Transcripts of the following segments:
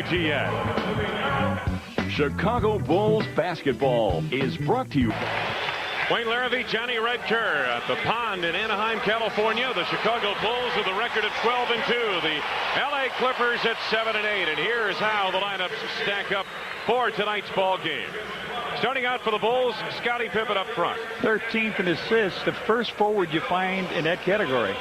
WGN. Chicago Bulls basketball is brought to you. Wayne Larrivee, Johnny Red Kerr at the Pond in Anaheim, California. The Chicago Bulls with the record at 12-2. The LA Clippers at 7-8. And here's how the lineups stack up for tonight's ball game. Starting out for the Bulls, Scottie Pippen up front. 13th in assists, the first forward you find in that category.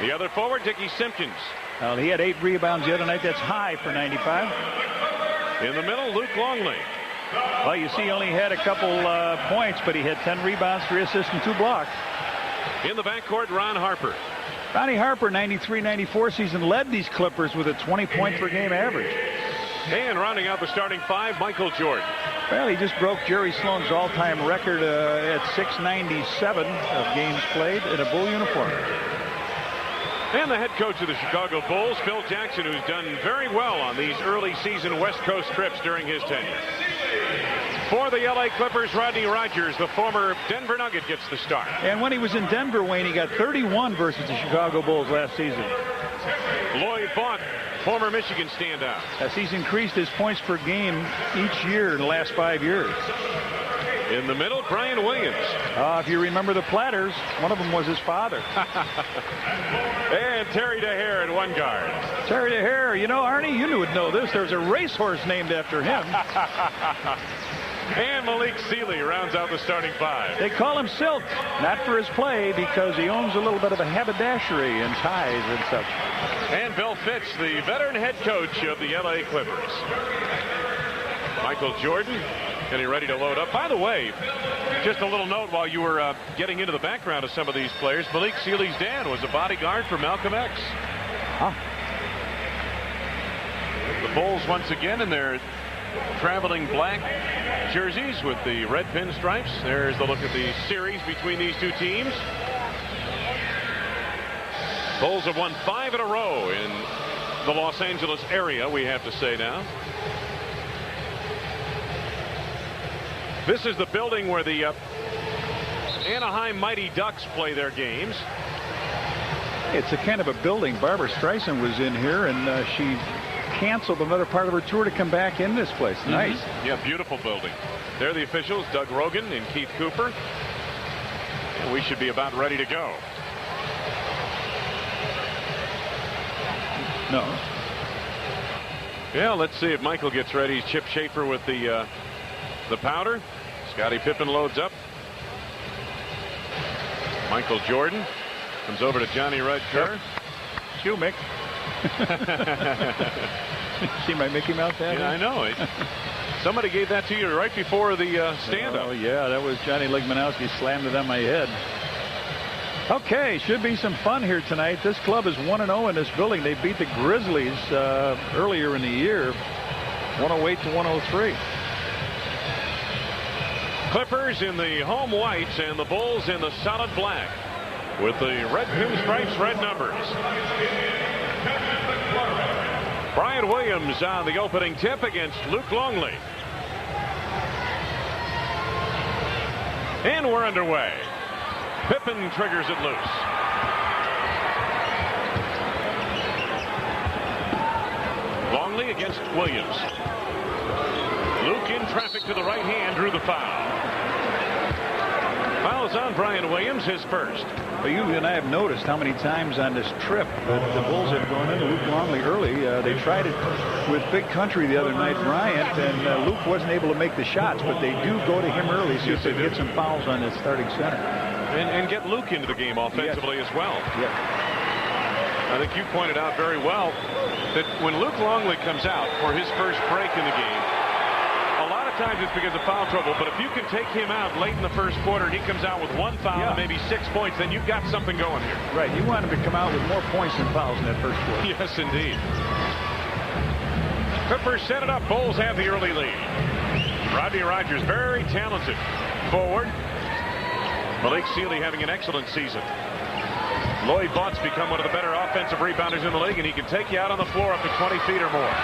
The other forward, Dickey Simpkins. Well, he had 8 rebounds the other night. That's high for 95. In the middle, Luke Longley. Well, you see, he only had a couple points, but he had 10 rebounds, 3 assists, and 2 blocks. In the backcourt, Ron Harper. Ronnie Harper, 93-94 season, led these Clippers with a 20-point-per-game average. And rounding out the starting 5, Michael Jordan. Well, he just broke Jerry Sloan's all-time record at 697 of games played in a Bull uniform. And the head coach of the Chicago Bulls, Phil Jackson, who's done very well on these early season West Coast trips during his tenure. For the LA Clippers, Rodney Rogers, the former Denver Nugget, gets the start. And when he was in Denver, Wayne, he got 31 versus the Chicago Bulls last season. Lloyd Vaught, former Michigan standout. As he's increased his points per game each year in the last 5 years. In the middle, Brian Williams. If you remember the Platters, one of them was his father. And Terry Dehere at one guard. Terry Dehere, you know, Arnie, you would know this. There's a racehorse named after him. And Malik Sealy rounds out the starting 5. They call him Silk, not for his play, because he owns a little bit of a haberdashery and ties and such. And Bill Fitch, the veteran head coach of the LA Clippers. Michael Jordan getting ready to load up. By the way, just a little note while you were getting into the background of some of these players, Malik Sealy's dad was a bodyguard for Malcolm X. Huh. The Bulls once again in their traveling black jerseys with the red pinstripes. There's the look at the series between these two teams. Bulls have won 5 in a row in the Los Angeles area, we have to say now. This is the building where the Anaheim Mighty Ducks play their games. It's a kind of a building. Barbara Streisand was in here, and she canceled another part of her tour to come back in this place. Nice. Yeah, beautiful building. They're the officials, Doug Rogan and Keith Cooper. And we should be about ready to go. No. Yeah, let's see if Michael gets ready. Chip Schaefer with the powder. Scottie Pippen loads up. Michael Jordan comes over to Johnny Red Kerr. You, Mick. See my Mickey Mouse hat? Yeah, I know. Somebody gave that to you right before the stand-up. Oh, yeah, that was Johnny Ligmanowski slammed it on my head. Okay, should be some fun here tonight. This club is 1-0 in this building. They beat the Grizzlies earlier in the year, 108-103. Clippers in the home whites and the Bulls in the solid black with the red pinstripes, red numbers. Brian Williams on the opening tip against Luke Longley. And we're underway. Pippen triggers it loose. Longley against Williams. Luke in traffic to the right hand, drew the foul. Foul is on Brian Williams, his first. Well, you and I have noticed how many times on this trip that the Bulls have gone into Luke Longley early. They tried it with Big Country the other night, Bryant, and Luke wasn't able to make the shots, but they do go to him early, see if they get some fouls on his starting center. And get Luke into the game offensively as well. Yeah. I think you pointed out very well that when Luke Longley comes out for his first break in the game, a lot of times it's because of foul trouble, but if you can take him out late in the first quarter and he comes out with 1 foul and maybe 6 points, then you've got something going here. Right, you want him to come out with more points than fouls in that first quarter. Yes, indeed. Clippers set it up. Bulls have the early lead. Rodney Rogers, very talented forward. Malik Sealy having an excellent season. Lloyd Vaught's become one of the better offensive rebounders in the league, and he can take you out on the floor up to 20 feet or more.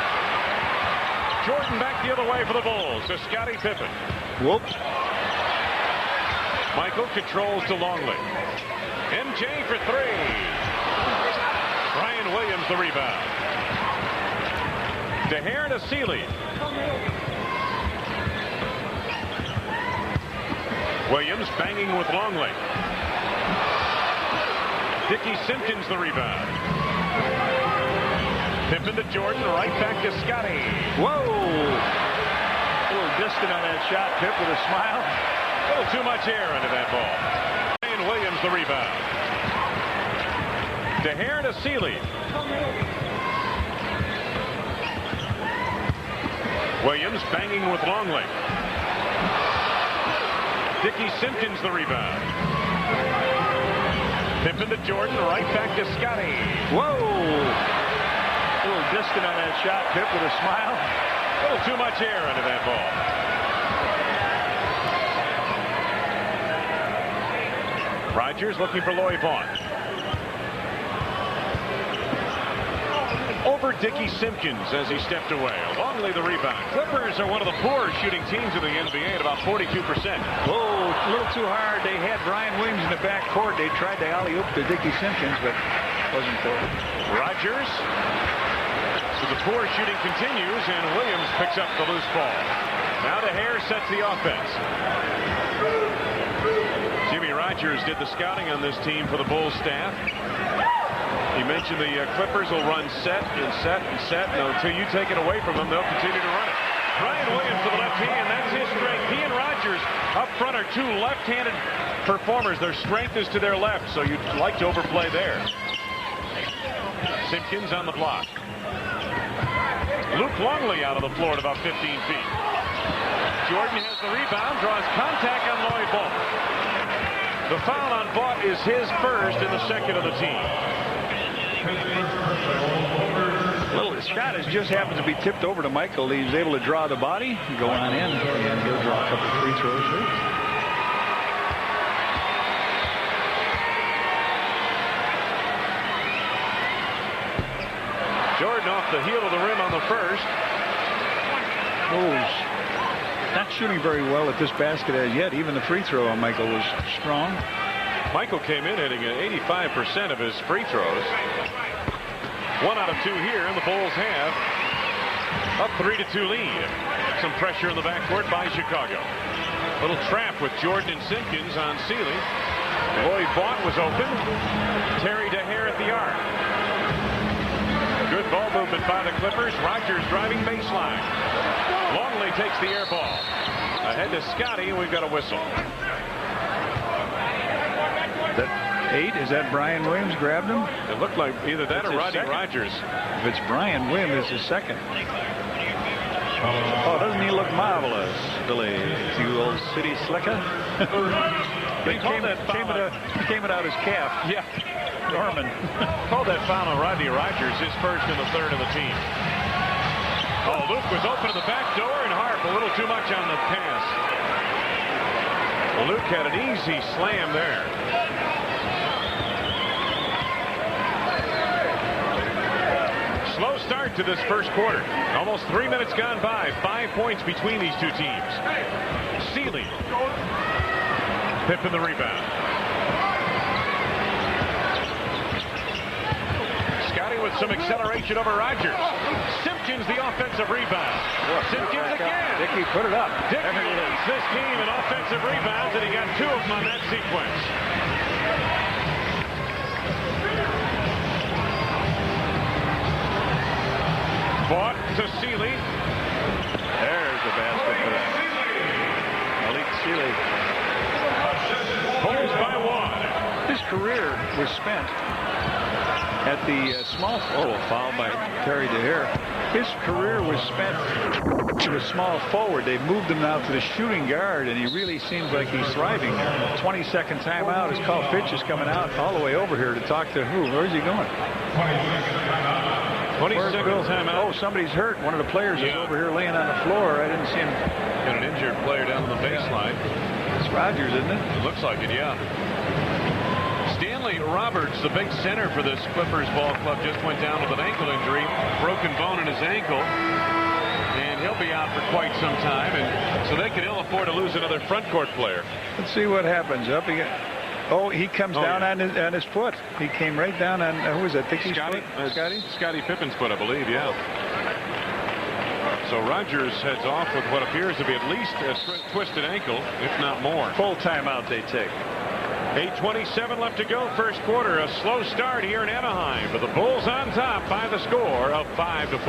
Jordan back the other way for the Bulls to Scottie Pippen. Whoops. Michael controls to Longley. MJ for 3. Brian Williams the rebound. Dehere to Seeley. Williams banging with Longley. Dickey Simpkins the rebound. Pippen to Jordan, right back to Scottie. Whoa! A little distant on that shot. Pip with a smile. A little too much air under that ball. And Williams the rebound. Dehere to Seeley. Williams banging with Longley. Dickey Simpkins the rebound. Pippen to Jordan, right back to Scottie. Whoa! A little distant on that shot. Pip with a smile. A little too much air under that ball. Rogers looking for Vaught. Over Dickey Simpkins as he stepped away. Longley the rebound. Clippers are one of the poorest shooting teams in the NBA at about 42%. Whoa, a little too hard. They had Brian Williams in the back court. They tried to alley-oop to Dickey Simpkins, but wasn't there. Rogers. So the poor shooting continues, and Williams picks up the loose ball. Now Dehere sets the offense. Jimmy Rogers did the scouting on this team for the Bulls staff. He mentioned the Clippers will run set and set and set. And until you take it away from them, they'll continue to run it. Brian Williams to the left hand. That's his strength. He and Rogers up front are two left-handed performers. Their strength is to their left, so you'd like to overplay there. Simpkins on the block. Luke Longley out of the floor at about 15 feet. Jordan has the rebound, draws contact on Vaught. The foul on Vaught is his first and the second of the team. Well, the shot just happens to be tipped over to Michael. He's able to draw the body, go on in, and he'll draw a couple of free throws here. Jordan off the heel of the rim on the first. Not shooting very well at this basket as yet. Even the free throw on Michael was strong. Michael came in hitting 85% of his free throws. 1 out of 2 here, and the Bulls have up 3-2 lead. Some pressure in the backcourt by Chicago. Little trap with Jordan and Simpkins on Seeley. Vaught was open. Terry Dehere at the arc. Good ball movement by the Clippers. Rogers driving baseline. Longley takes the air ball. Ahead to Scottie, and we've got a whistle. That 8, is that Brian Williams grabbed him? It looked like either that or Rodney Rogers. If it's Brian Williams, it's his second. Oh, doesn't he look marvelous, Billy? You old city slicker. They came it out his calf. Yeah. Norman. Called that foul on Rodney Rogers, his first and the third of the team. Oh, Luke was open to the back door, and Harper a little too much on the pass. Well, Luke had an easy slam there. Slow start to this first quarter. Almost 3 minutes gone by. 5 points between these two teams. Seeley. Pippen the rebound. Scottie with some acceleration over Rogers. Simpkins the offensive rebound. Simpkins again. Dickey put it up. Dickey leads this team in offensive rebounds, and he got 2 of them on that sequence. Vaught to Seeley. There's the basket for that. Malik Seeley. Bulls by 1. His career was spent at the small. Foul by Terry Dehere. His career was spent to a small forward. They moved him now to the shooting guard, and he really seems like he's thriving there. 20-second timeout. His call. Fitch is coming out all the way over here to talk to who? Where's he going? 20-second timeout. Oh, somebody's hurt. One of the players is over here laying on the floor. I didn't see him. Got an injured player down on the baseline. It's Rogers, isn't it? It looks like it, yeah. Stanley Roberts, the big center for this Clippers ball club, just went down with an ankle injury, broken bone in his ankle, and he'll be out for quite some time, and so they can ill afford to lose another front court player. Let's see what happens. Up he he comes down on his foot. He came right down on who was that? Dickey's Scottie? foot? Scottie Pippen's foot, I believe. Yeah. So Rogers heads off with what appears to be at least a twisted ankle, if not more. Full timeout they take. 8:27 left to go, first quarter. A slow start here in Anaheim, but the Bulls on top by the score of 5-4.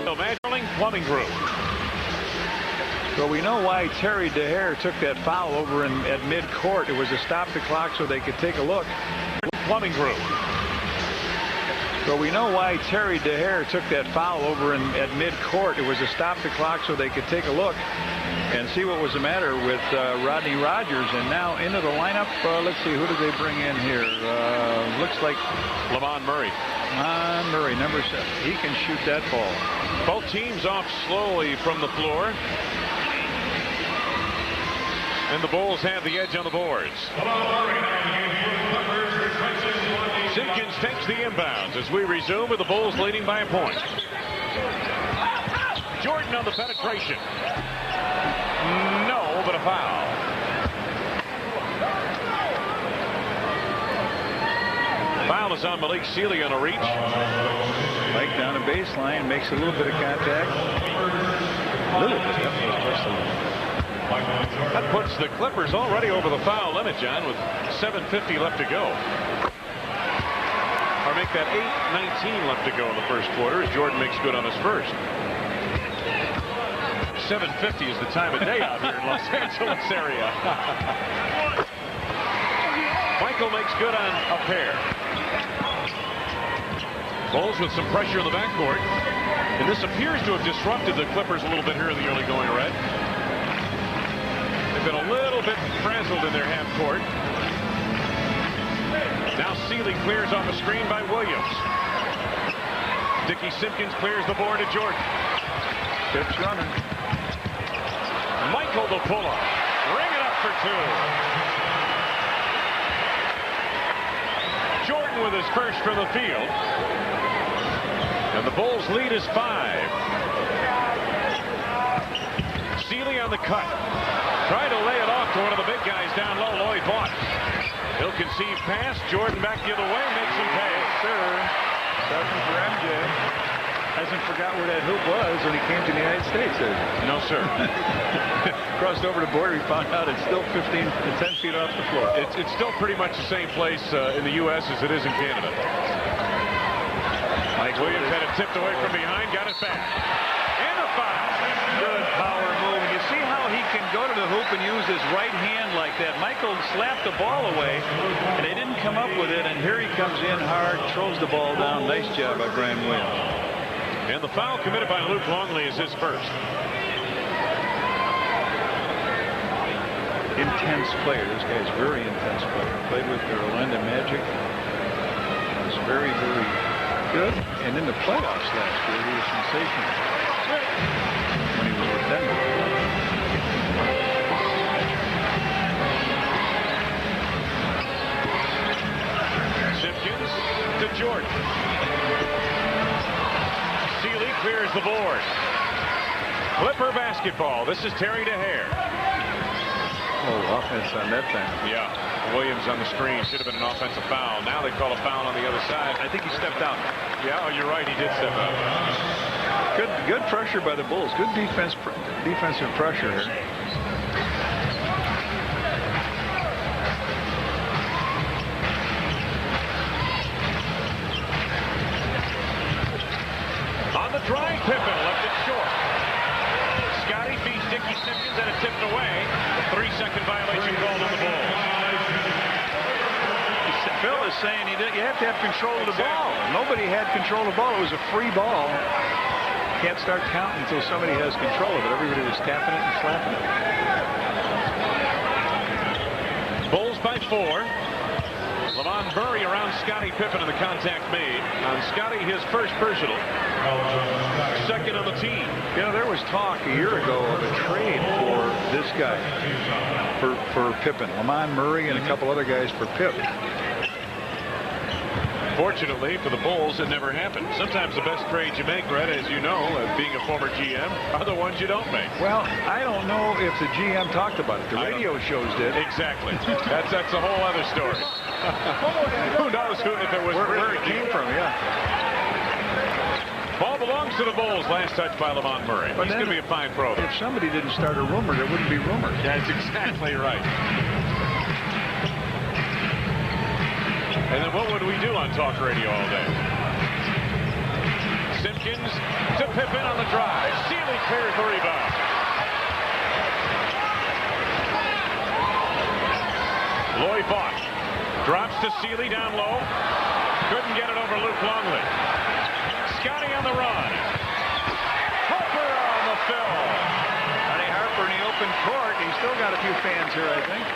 So Manning Plumbing Group. Well, we know why Terry Dehere took that foul over at midcourt. It was to stop the clock so they could take a look. Plumbing Group. Well, we know why Terry Dehere took that foul over at midcourt. It was to stop the clock so they could take a look and see what was the matter with Rodney Rogers. And now into the lineup. Let's see, who did they bring in here? Looks like Lamond Murray. Lamond Murray, number 7. He can shoot that ball. Both teams off slowly from the floor. And the Bulls have the edge on the boards. Simpkins takes the inbounds as we resume with the Bulls leading by a point. Jordan on the penetration. No, but a foul. Foul is on Malik Sealy on a reach. Mike down the baseline, makes a little bit of contact. A little bit. That puts the Clippers already over the foul limit, John, with 7:50 left to go. Or make that 8:19 left to go in the first quarter as Jordan makes good on his first. 7:50 is the time of day out here in Los Angeles area. Michael makes good on a pair. Bulls with some pressure in the backcourt. And this appears to have disrupted the Clippers a little bit here in the early going red. They've been a little bit frazzled in their half court. Now Sealy clears off a screen by Williams. Dickey Simpkins clears the board to Jordan. Fitch running. Michael the pull-up. Ring it up for 2. Jordan with his first from the field. And the Bulls lead is 5. Sealy on the cut. Trying to lay it off to one of the big guys down low, Vaught. He'll concede pass. Jordan back the other way, makes him pay. Sir. Second for MJ. Hasn't forgot where that hoop was when he came to the United States. No, sir. Crossed over the border, he found out it's still 10 feet off the floor. It's still pretty much the same place in the U.S. as it is in Canada. Mike Williams had it tipped away from behind, got it back. And a foul. Good power move. You see how he can go to the hoop and use his right hand like that. Michael slapped the ball away, and they didn't come up with it, and here he comes in hard, throws the ball down. Nice job by Brian Williams. And the foul committed by Luke Longley is his first. Intense player. This guy's very intense player. Played with the Orlando Magic. Was very, very good. And in the playoffs last year, he was sensational when he was with Denver. Simpkins to Jordan. Sealy clears the board. Clipper basketball. This is Terry Dehere. Oh, offense on that thing. Yeah. Williams on the screen. Should have been an offensive foul. Now they call a foul on the other side. I think he stepped out. Yeah, oh, you're right. He did step out. Good pressure by the Bulls. Good defensive pressure here. On the drive, Pippen left it short. Scottie beats Dickey Simpkins and it tipped away. A 3-second violation called on the Bulls. Phil is saying you have to have control of the ball. Nobody had control of the ball. It was a free ball. Can't start counting until somebody has control of it. Everybody was tapping it and slapping it. Bulls by 4. Lamond Murray around Scottie Pippen and the contact made on Scottie, his first personal. Second on the team. You know, there was talk a year ago of a trade for this guy, for Pippen. Lamond Murray and a couple other guys for Pip. Fortunately for the Bulls, it never happened. Sometimes the best trades you make, Brett, as you know, being a former GM, are the ones you don't make. Well, I don't know if the GM talked about it. The radio shows did. Exactly. That's a whole other story. Who knows if it was where it came from, yeah. to the Bulls. Last touch by Lamond Murray. But he's going to be a fine pro. If somebody didn't start a rumor, there wouldn't be rumors. That's exactly right. And then what would we do on talk radio all day? Simpkins to Pippen on the drive. Seeley clears the rebound. Vaught drops to Seeley down low. Couldn't get it over Luke Longley. Scottie on the run. Harper on the fill. Harper in the open court. He's still got a few fans here, I think.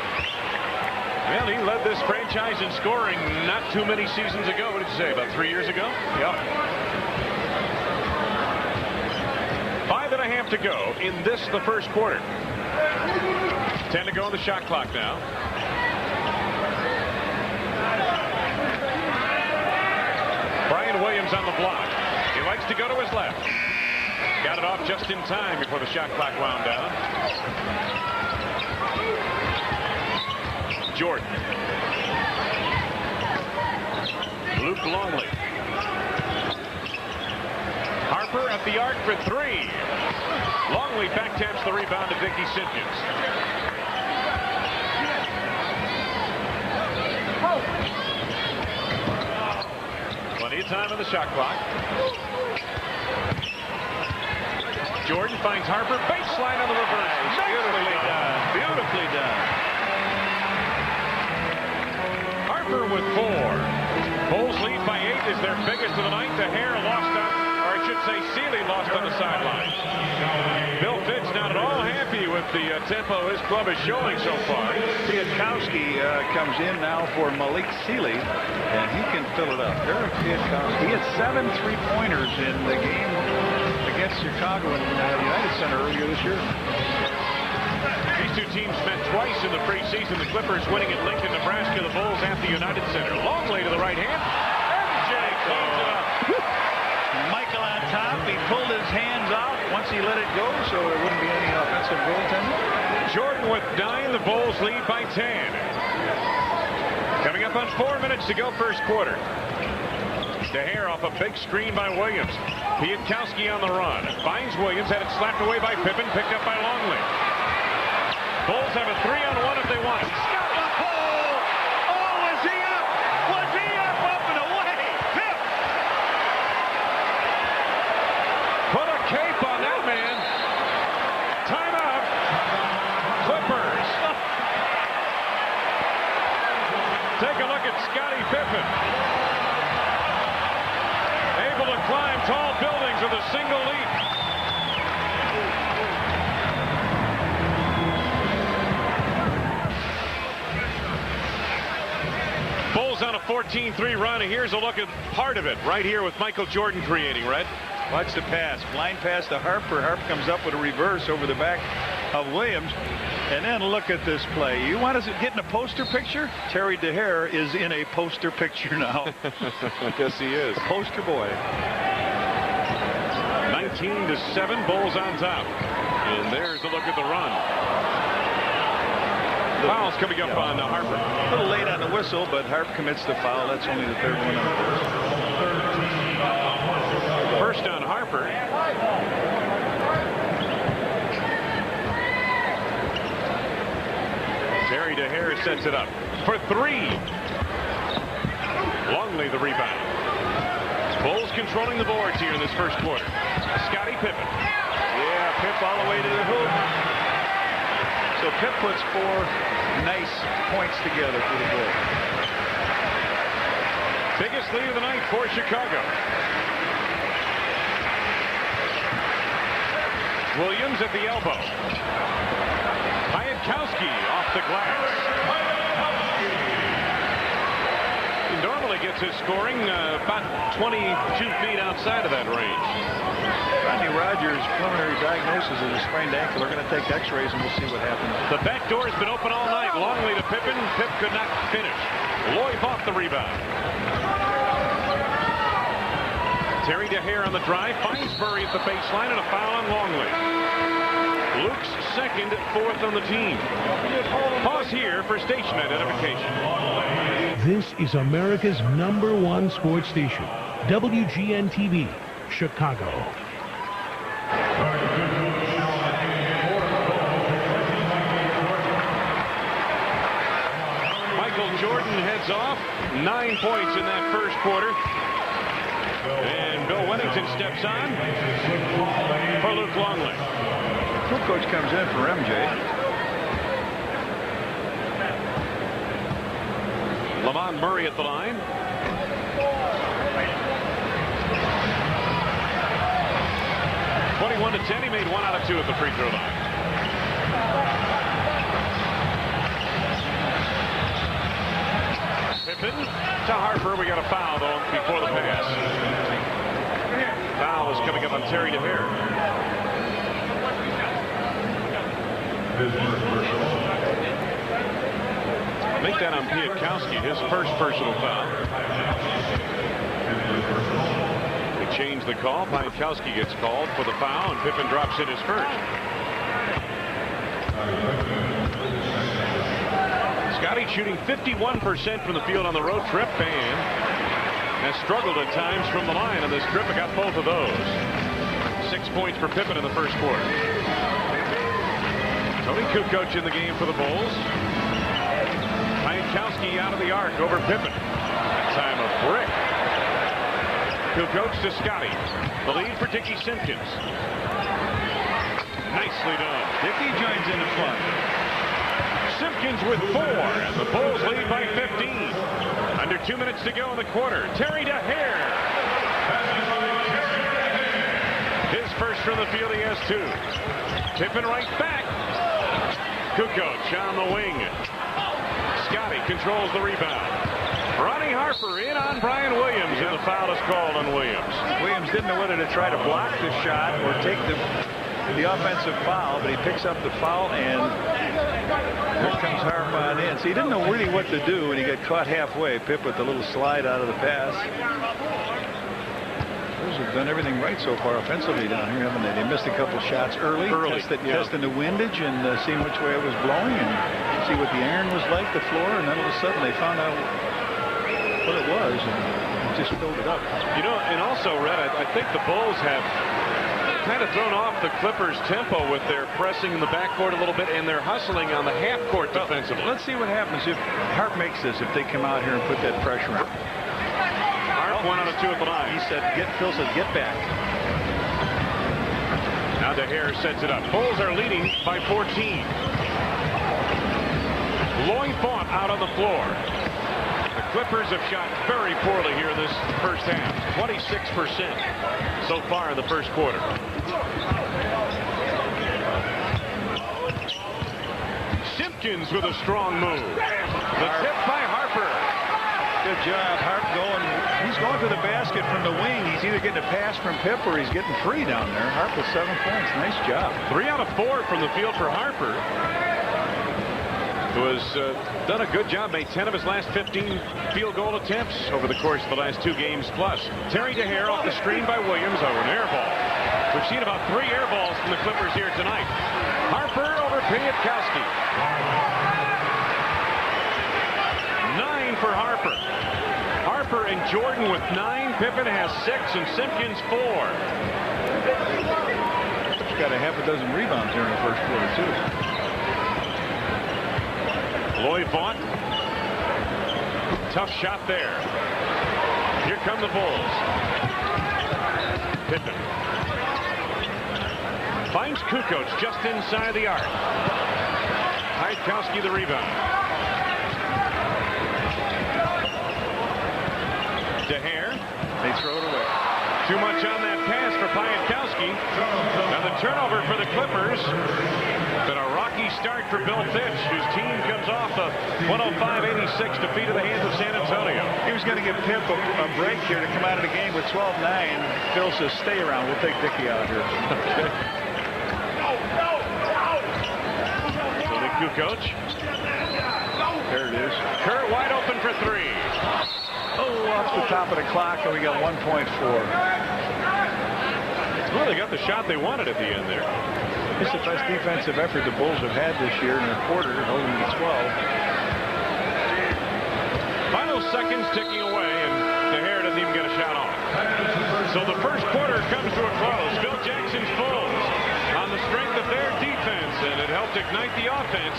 Well, he led this franchise in scoring not too many seasons ago. What did you say, about 3 years ago? Yep. 5.5 to go in the first quarter. 10 to go on the shot clock now. Williams on the block. He likes to go to his left. Got it off just in time before the shot clock wound down. Jordan. Luke Longley. Harper at the arc for 3. Longley back taps the rebound to Dickey Simpkins. Plenty of time on the shot clock. Jordan finds Harper. Baseline on the reverse. Beautifully done. Beautifully done. Harper with 4. Bulls lead by 8 is their biggest of the night. Dehere lost on, or I should say Seeley lost on the sideline. Bill Fitch not at all happy with the tempo his club is showing so far. Piatkowski comes in now for Malik Seeley, and he can fill it up. Eric Piatkowski, he had 7 3-pointers in the game against Chicago in the United Center earlier this year. These two teams met twice in the preseason. The Clippers winning at Lincoln, Nebraska. The Bulls at the United Center. Longley to the right hand. MJ cleans it up. Michael on top. He pulled his hands out once he let it go, so there wouldn't be any offensive goaltending. Jordan with 9. The Bulls lead by 10. Coming up on 4 minutes to go first quarter. Dehere off a big screen by Williams. Piatkowski on the run. Finds Williams. Had it slapped away by Pippen. Picked up by Longley. Bulls have a 3-on-1 if they want it. Scottie! Oh, was he up? Was he up? Up and away. Pip! Put a cape on that man. Timeout. Clippers. Take a look at Scottie Pippen. Able to climb tall buildings with a single leap. Bulls on a 14-3 run. Here's a look at part of it right here with Michael Jordan creating, Red. Watch the pass. Blind pass to Harper. Harper comes up with a reverse over the back of Williams. And then look at this play. You want to get in a poster picture? Terry Dehere is in a poster picture now. I guess he is. Poster boy. 19-7, Bulls on top. And there's a look at the run. Foul's coming up on Harper. A little late on the whistle, but Harper commits the foul. That's only the 3rd one on the first on Harper. Terry Dehere sets it up for 3. Longley the rebound. Bulls controlling the boards here in this first quarter. Scottie Pippen. Yeah, Pip all the way to the hoop. So Pip puts 4 nice points together for the Bulls. Biggest lead of the night for Chicago. Williams at the elbow. Piatkowski off the glass. He normally gets his scoring about 22 feet outside of that range. Rodney Rogers' preliminary diagnosis of a sprained ankle. They're going to take x-rays and we'll see what happens. The back door has been open all night. Longley to Pippen. Pip could not finish. Vaught the rebound. Terry Dehere on the drive. Finds Murray at the baseline and a foul on Longley. Luke's 2nd, 4th on the team. Pause here for station identification. This is America's #1 sports station, WGN-TV, Chicago. Michael Jordan heads off. 9 points in that first quarter. And Bill Wennington steps on for Luke Longley. Kukoc comes in for MJ. Lamond Murray at the line. To 10. He made 1 out of 2 at the free throw line. Pippen to Harper. We got a foul though before the pass. Foul is coming up on Terry Dehere. Make that on Piatkowski, his first personal foul. Change the call. Piatkowski gets called for the foul, and Pippen drops in his first. Scottie shooting 51% from the field on the road trip and has struggled at times from the line on this trip. I got both of those. 6 points for Pippen in the first quarter. Toni Kukoc in the game for the Bulls. Piatkowski out of the arc over Pippen. That time a brick. Kukoc to Scottie. The lead for Dickey Simpkins. Nicely done. Dickey joins in the fun. Simpkins with 4, and the Bulls lead by 15. Under 2 minutes to go in the quarter. Terry Dehere. His first from the field, he has 2. Pippen right back. Kukoc on the wing. Scottie controls the rebound. Ronnie Harper in on Brian Williams, and the foul is called on Williams. Williams didn't know whether to try to block the shot or take the offensive foul, but he picks up the foul, and here comes Harper on in. So he didn't know really what to do, and he got caught halfway. Pip with the little slide out of the pass. Bulls have done everything right so far offensively down here, haven't they? They missed a couple shots early. Testing the windage and seeing which way it was blowing and see what the iron was like, the floor, and then all of a sudden they found out what it was and just filled it up. You know, and also, Red, I think the Bulls have kind of thrown off the Clippers' tempo with their pressing in the backcourt a little bit and their hustling on the half-court defensively. Let's see what happens if Harp makes this, if they come out here and put that pressure on. Harp 1 out of 2 at the line. He said, Phil says, get back. Now Dehere sets it up. Bulls are leading by 14. Vaught out on the floor. The Clippers have shot very poorly here in this first half. 26% so far in the first quarter. Simpkins with a strong move. The tip by Harper. Good job. Harp going. He's going to the basket from the wing. He's either getting a pass from Pip or he's getting free down there. Harp with 7 points. Nice job. 3 out of 4 from the field for Harper, who has done a good job, made 10 of his last 15 field goal attempts over the course of the last 2 games plus. Terry Dehere off the screen by Williams over an air ball. We've seen about 3 air balls from the Clippers here tonight. Harper over Piatkowski. 9 for Harper. Harper and Jordan with 9. Pippen has 6 and Simpkins 4. He's got a half a dozen rebounds here in the first quarter too. Vaught. Tough shot there. Here come the Bulls. Pippen finds Kukoc just inside the arc. Piatkowski the rebound. Dehere. They throw it away. Too much on that pass for Piatkowski. Now the turnover for the Clippers. Been a rocky start for Bill Fitch, whose team comes off a 105-86 defeat at the hands of San Antonio. He was going to give Pip a break here to come out of the game with 12-9. Phil says, stay around. We'll take Dickey out here. Okay. So the Kukoc. There it is. Kerr wide open for 3. Oh, off the top of the clock, and we got 1.4. Well, they got the shot they wanted at the end there. It's the best defensive effort the Bulls have had this year in a quarter, holding to 12. Final seconds ticking away, and Dehere doesn't even get a shot off. So the first quarter comes to a close. Phil Jackson's Bulls on the strength of their defense, and it helped ignite the offense,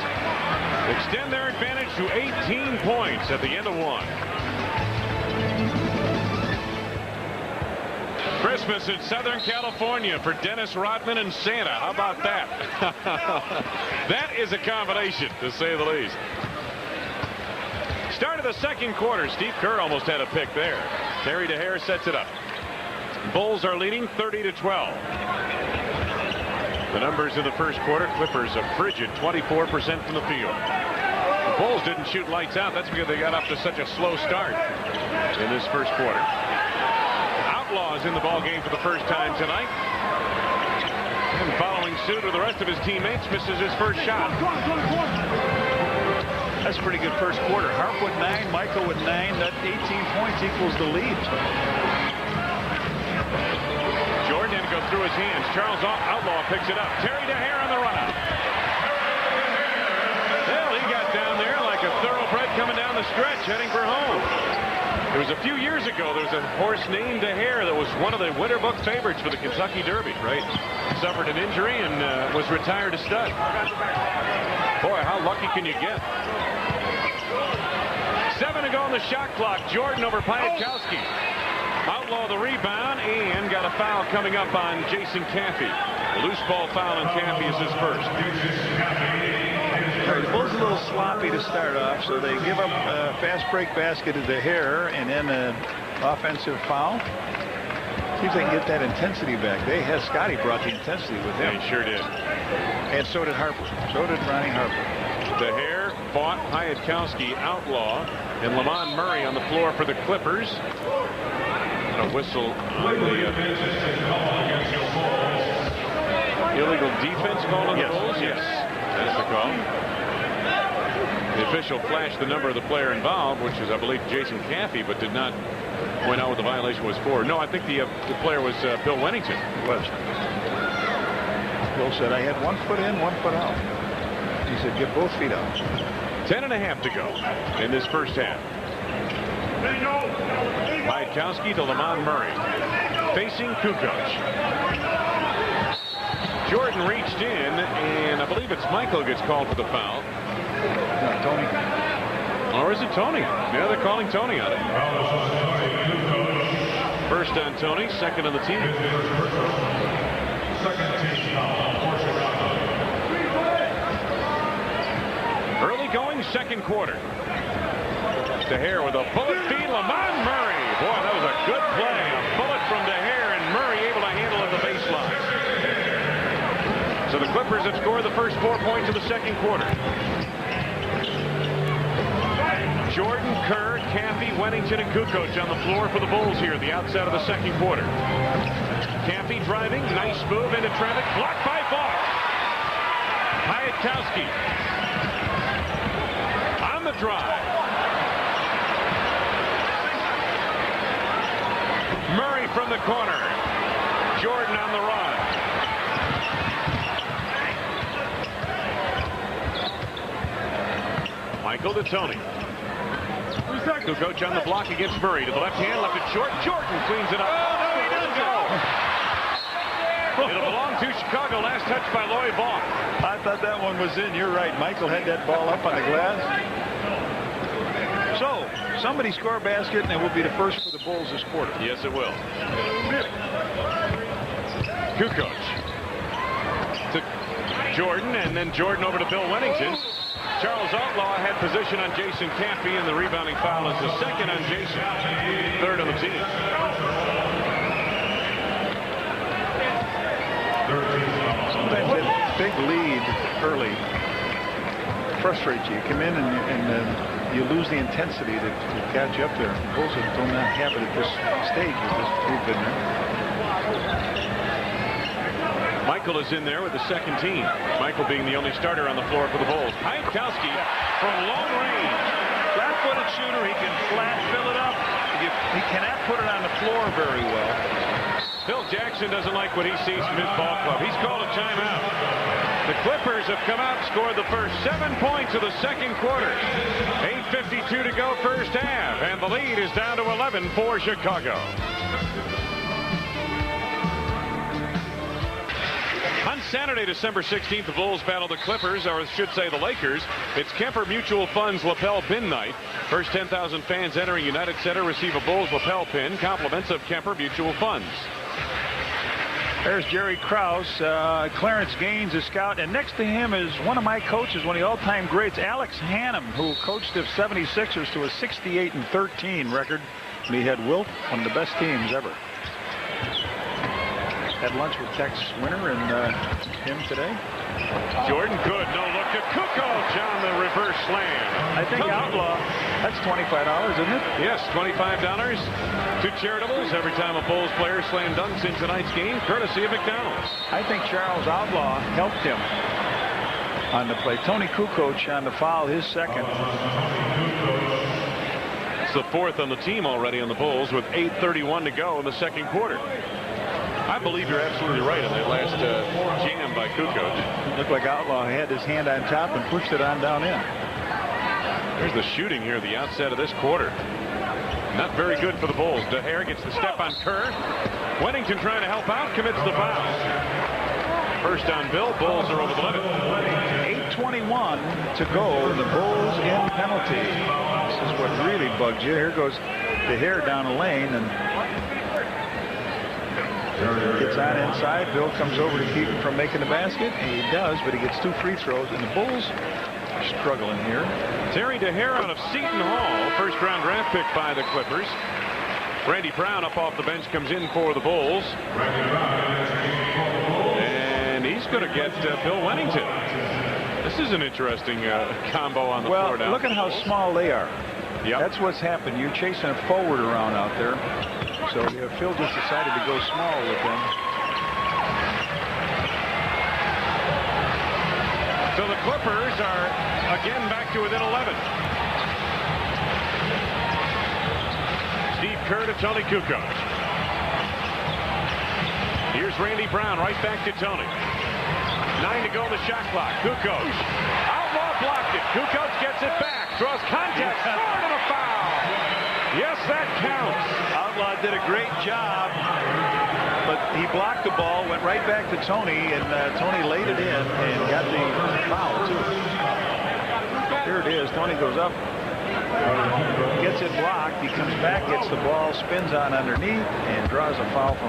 extend their advantage to 18 points at the end of one. Christmas in Southern California for Dennis Rodman and Santa. How about that? That is a combination, to say the least. Start of the second quarter. Steve Kerr almost had a pick there. Terry Dehere sets it up. Bulls are leading 30-12. The numbers in the first quarter: Clippers a frigid 24% from the field. The Bulls didn't shoot lights out. That's because they got off to such a slow start in this first quarter. Outlaw is in the ball game for the first time tonight. And following suit with the rest of his teammates, misses his first shot. That's a pretty good first quarter. Harper with 9, Michael with 9. That 18 points equals the lead. Jordan had to go through his hands. Charles Outlaw picks it up. Terry Dehere on the run out. Well, he got down there like a thoroughbred coming down the stretch, heading for home. It was a few years ago. There was a horse named Dehere that was one of the winter book favorites for the Kentucky Derby. Right. Suffered an injury and was retired a stud. Boy, how lucky can you get? 7 to go on the shot clock. Jordan over Piatkowski. Outlaw the rebound and got a foul coming up on Jason Caffey. A loose ball foul on Caffey is his first. The Bulls a little sloppy to start off, so they give up a fast break basket to Dehere and then an offensive foul. See if they can get that intensity back. Scottie brought the intensity with him. Yeah, he sure did. And so did Harper. So did Ronnie Harper. Dehere, Vaught, Piatkowski, Outlaw, and Lamond Murray on the floor for the Clippers. And a whistle on the illegal defense call on the Bulls. Yes, that's the call. The official flashed the number of the player involved, which is, I believe, Jason Caffey, but did not point out what the violation was for. No, I think the player was Bill Wennington. It was. Bill said, I had 1 foot in, 1 foot out. He said, get both feet out. 10.5 to go in this first half. Piatkowski to Lamond Murray. Facing Kukoc. Jordan reached in, and I believe it's Michael gets called for the foul. No, Toni. Or is it Toni? Yeah, they're calling Toni on it. First on Toni, second on the team. Early going second quarter. Dehere with a bullet feed. Lamond Murray. Boy, that was a good play. A bullet from Dehere, and Murray able to handle at the baseline. So the Clippers have scored the first 4 points of the second quarter. Jordan, Kerr, Caffey, Wennington, and Kukoc on the floor for the Bulls here at the outset of the second quarter. Caffey driving, nice move into traffic, blocked by Vaught. Piatkowski on the drive. Murray from the corner. Jordan on the run. Michael to Toni. Kukoc on the block against Murray. To the left hand, left it short. Jordan cleans it up. Oh, no, he doesn't go. It'll belong to Chicago. Last touch by Vaught. I thought that one was in. You're right. Michael had that ball up on the glass. So, somebody score a basket, and it will be the first for the Bulls this quarter. Yes, it will. Kukoc to Jordan, and then Jordan over to Bill Wennington. Charles Outlaw had position on Jason Caffey, and the rebounding foul is the second on Jason. Third on the team. Sometimes that big lead early frustrates you. You come in and you lose the intensity that got you up there. The Bulls do not have it at this stage with this group in there. Michael is in there with the second team. Michael being the only starter on the floor for the Bulls. Piatkowski from long range. Flat-footed shooter. He can flat fill it up. He cannot put it on the floor very well. Phil Jackson doesn't like what he sees from his ball club. He's called a timeout. The Clippers have come out and scored the first 7 points of the second quarter. 8:52 to go first half, and the lead is down to 11 for Chicago. Saturday, December 16th, the Bulls battle the Clippers, or I should say the Lakers. It's Kemper Mutual Funds lapel pin night. First 10,000 fans entering United Center receive a Bulls lapel pin, compliments of Kemper Mutual Funds. There's Jerry Krause. Clarence Gaines, a scout. And next to him is one of my coaches, one of the all-time greats, Alex Hannum, who coached the 76ers to a 68-13 record. And he had Wilt, one of the best teams ever. Had lunch with Tex Winter and him today. Jordan good. No look to Kukoc on the reverse slam. I think Outlaw, that's $25, isn't it? Yes, $25 to charitables every time a Bulls player slam dunks in tonight's game, courtesy of McDonald's. I think Charles Outlaw helped him on the play. Toni Kukoc on the foul, his second. It's the fourth on the team already on the Bulls with 8:31 to go in the second quarter. I believe you're absolutely right on that last jam by Kukoc. Looked like Outlaw had his hand on top and pushed it on down in. There's the shooting here at the outset of this quarter. Not very good for the Bulls. Dehere gets the step on Kerr. Wennington trying to help out, commits the foul. First on Bill. Bulls are over the limit. 8:21 to go. The Bulls in penalty. This is what really bugs you. Here goes Dehere down the lane and gets on inside. Bill comes over to keep him from making the basket, and he does, but he gets 2 free throws, and the Bulls are struggling here. Terry Dehere out of Seton Hall, first-round draft pick by the Clippers. Randy Brown up off the bench comes in for the Bulls. And he's going to get Bill Wennington. This is an interesting combo on the floor now. Well, look at how small they are. Yep. That's what's happened. You're chasing a forward around out there. So Phil just decided to go small with them. So the Clippers are again back to within 11. Steve Kerr to Toni Kukoc. Here's Randy Brown right back to Toni. 9 to go on the shot clock. Kukoc. Outlaw blocked it. Kukoc gets it back. Draws contact. Scored and a foul. Yes, that counts. Outlaw did a great job, but he blocked the ball, went right back to Toni, and Toni laid it in and got the foul, too. Here it is. Toni goes up, gets it blocked. He comes back, gets the ball, spins on underneath, and draws a foul from